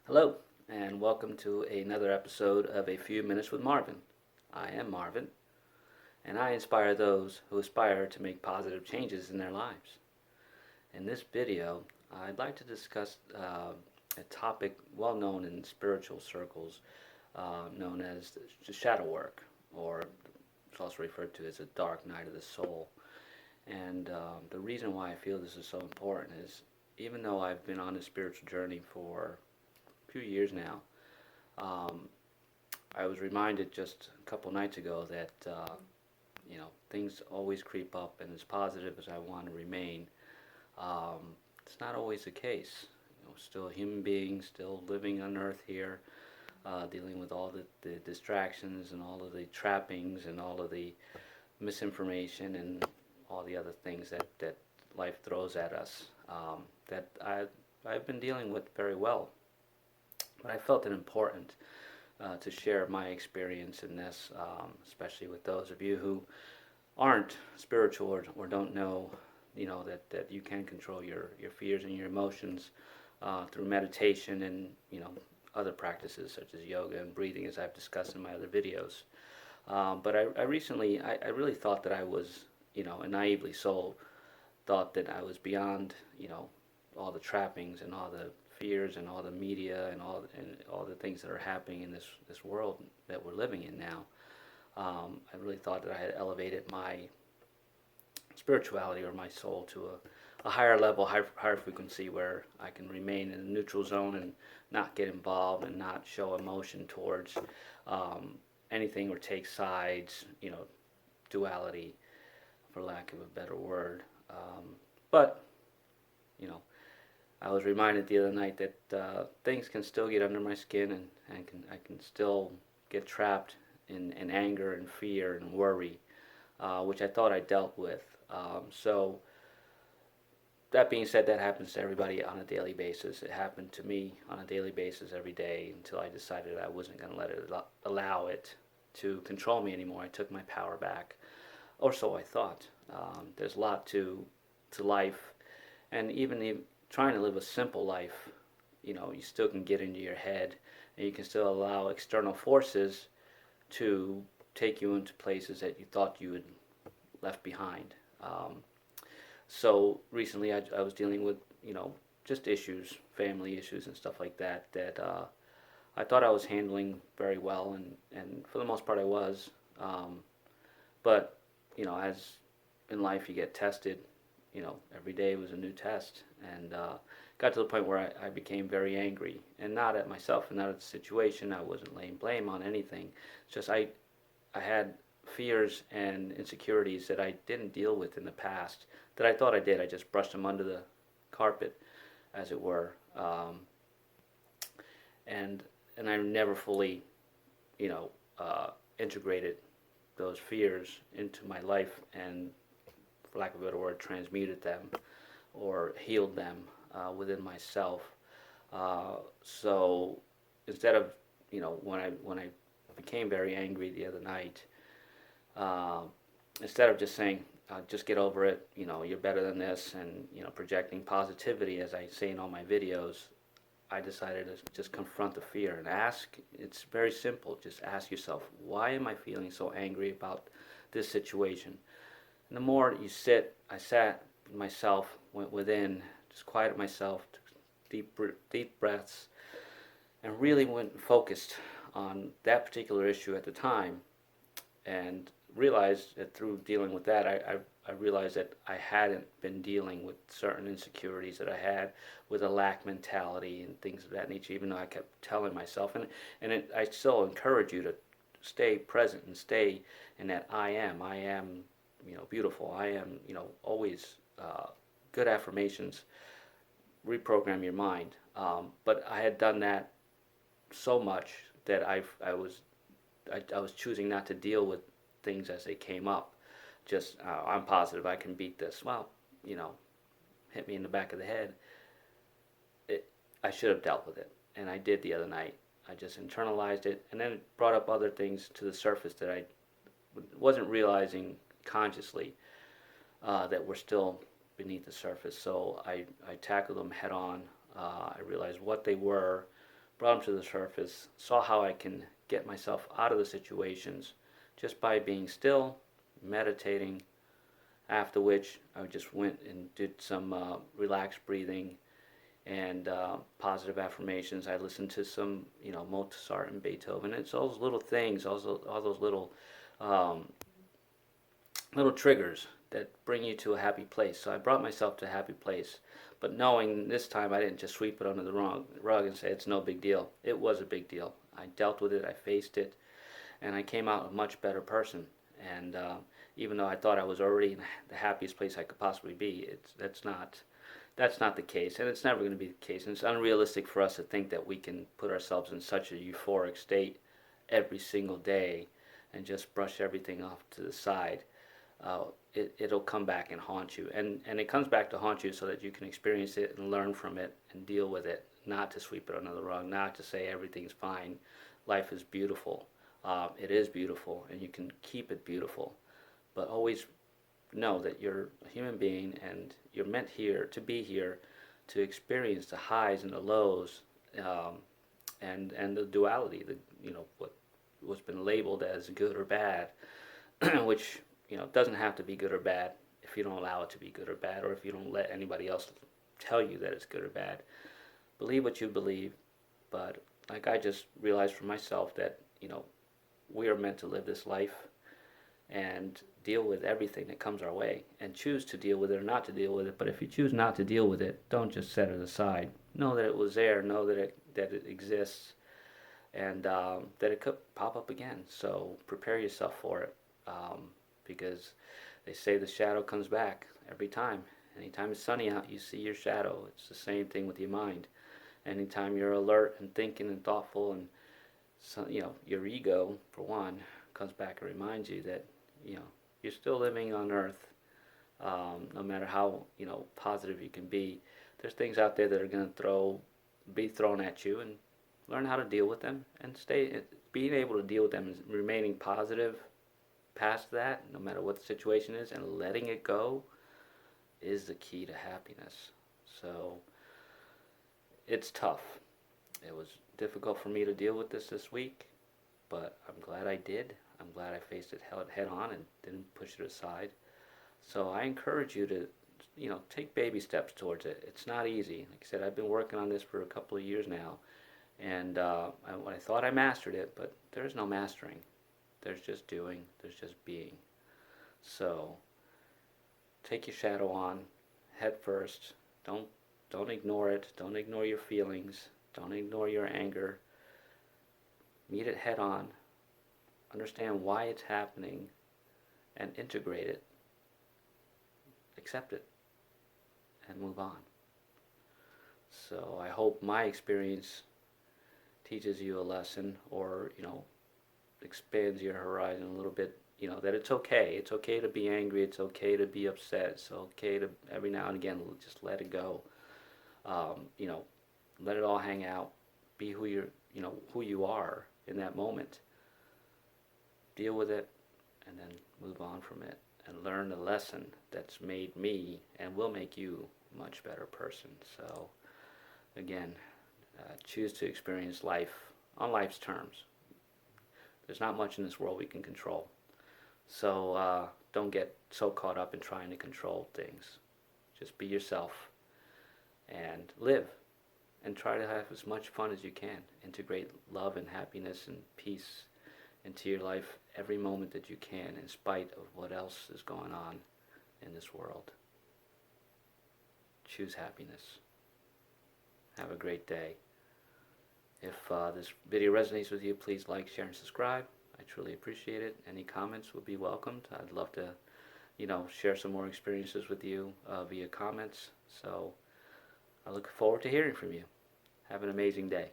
Hello, and welcome to another episode of A Few Minutes with Marvin. I am Marvin, and I inspire those who aspire to make positive changes in their lives. In this video, I'd like to discuss a topic well known in spiritual circles, known as the shadow work, or it's also referred to as the dark night of the soul. And the reason why I feel this is so important is even though I've been on a spiritual journey for a few years now, um, I was reminded just a couple nights ago that things always creep up, and as positive as I want to remain, it's not always the case. Still a human being, still living on Earth here, dealing with all the distractions and all of the trappings and all of the misinformation and all the other things that life throws at us, that I've been dealing with very well. But I felt it important to share my experience in this, especially with those of you who aren't spiritual or don't know, that you can control your fears and your emotions through meditation and, other practices such as yoga and breathing, as I've discussed in my other videos. But I recently, I really thought that I was, and naively so, thought that I was beyond, all the trappings and all the fears and all the media and all the things that are happening in this world that we're living in now. I really thought that I had elevated my spirituality or my soul to a higher level, higher frequency where I can remain in a neutral zone and not get involved and not show emotion towards um, anything or take sides, duality, for lack of a better word. But, you know, I was reminded the other night that things can still get under my skin and I can still get trapped in anger and fear and worry, which I thought I dealt with. So that being said, that happens to everybody on a daily basis. It happened to me on a daily basis every day until I decided I wasn't going to let it allow it to control me anymore. I took my power back, or so I thought. There's a lot to life, and even trying to live a simple life, you still can get into your head, and you can still allow external forces to take you into places that you thought you had left behind. So recently, I was dealing with just issues, family issues, and stuff like that. That I thought I was handling very well, and for the most part, I was. But as in life, you get tested. Every day was a new test, and got to the point where I became very angry, and not at myself and not at the situation. I wasn't laying blame on anything. It's just I had fears and insecurities that I didn't deal with in the past that I thought I did. I just brushed them under the carpet, as it were, and I never fully, you know, integrated those fears into my life and, for lack of a better word, transmuted them or healed them within myself. So instead of, when I became very angry the other night, uh, instead of just saying, just get over it, you're better than this, and, projecting positivity as I say in all my videos, I decided to just confront the fear and ask. It's very simple. Just ask yourself, why am I feeling so angry about this situation? And the more you I sat with myself, went within, just quieted myself, took deep breaths, and really went and focused on that particular issue at the time, and realized that through dealing with that, I realized that I hadn't been dealing with certain insecurities that I had with a lack mentality and things of that nature, even though I kept telling myself. I still encourage you to stay present and stay in that I am, beautiful. I am, always good affirmations, reprogram your mind. But I had done that so much that I was choosing not to deal with things as they came up. Just I'm positive I can beat this. Well, you know, hit me in the back of the head. I should have dealt with it, and I did the other night. I just internalized it, and then it brought up other things to the surface that I wasn't realizing consciously that were still beneath the surface. So I tackled them head on. I realized what they were, brought them to the surface, saw how I can get myself out of the situations just by being still, meditating, after which I just went and did some relaxed breathing and positive affirmations. I listened to some, Mozart and Beethoven. It's all those little things, all those um, little triggers that bring you to a happy place. So I brought myself to a happy place, but knowing this time I didn't just sweep it under the rug and say it's no big deal. It was a big deal. I dealt with it, I faced it, and I came out a much better person. And even though I thought I was already in the happiest place I could possibly be, that's not the case, and it's never going to be the case. And it's unrealistic for us to think that we can put ourselves in such a euphoric state every single day and just brush everything off to the side. It'll come back and haunt you, and it comes back to haunt you so that you can experience it and learn from it and deal with it, not to sweep it under the rug, not to say everything's fine. Life is beautiful. It is beautiful, and you can keep it beautiful, but always know that you're a human being and you're meant here to be here to experience the highs and the lows, and the duality, what's been labeled as good or bad, which doesn't have to be good or bad if you don't allow it to be good or bad, or if you don't let anybody else tell you that it's good or bad. Believe what you believe, but like I just realized for myself that we are meant to live this life and deal with everything that comes our way, and choose to deal with it or not to deal with it. But if you choose not to deal with it, don't just set it aside. Know that it was there. Know that it exists, and that it could pop up again. So prepare yourself for it, because they say the shadow comes back every time. Anytime it's sunny out, you see your shadow. It's the same thing with your mind. Anytime you're alert and thinking and thoughtful, and your ego, for one, comes back and reminds you that you're still living on Earth. No matter how positive you can be, there's things out there that are going to be thrown at you, and learn how to deal with them, and being able to deal with them and remaining positive past that, no matter what the situation is, and letting it go is the key to happiness. So it's tough. It was difficult for me to deal with this week, but I'm glad I did. I'm glad I faced it head on and didn't push it aside. So I encourage you to, take baby steps towards it. It's not easy. Like I said, I've been working on this for a couple of years now, and I thought I mastered it, but there's no mastering. There's just doing. There's just being. So take your shadow on, head first. Don't ignore it. Don't ignore your feelings. Don't ignore your anger. Meet it head on. Understand why it's happening, and integrate it. Accept it, and move on. So I hope my experience teaches you a lesson, or expands your horizon a little bit. That it's okay. It's okay to be angry. It's okay to be upset. It's okay to every now and again just let it go. Let it all hang out. Be who you are in that moment. Deal with it, and then move on from it, and learn the lesson that's made me and will make you a much better person. So again, choose to experience life on life's terms. There's not much in this world we can control. So don't get so caught up in trying to control things. Just be yourself and live, and try to have as much fun as you can. Integrate love and happiness and peace into your life every moment that you can, in spite of what else is going on in this world. Choose happiness. Have a great day. If this video resonates with you, please like, share, and subscribe. I truly appreciate it. Any comments would be welcomed. I'd love to, share some more experiences with you via comments. So I look forward to hearing from you. Have an amazing day.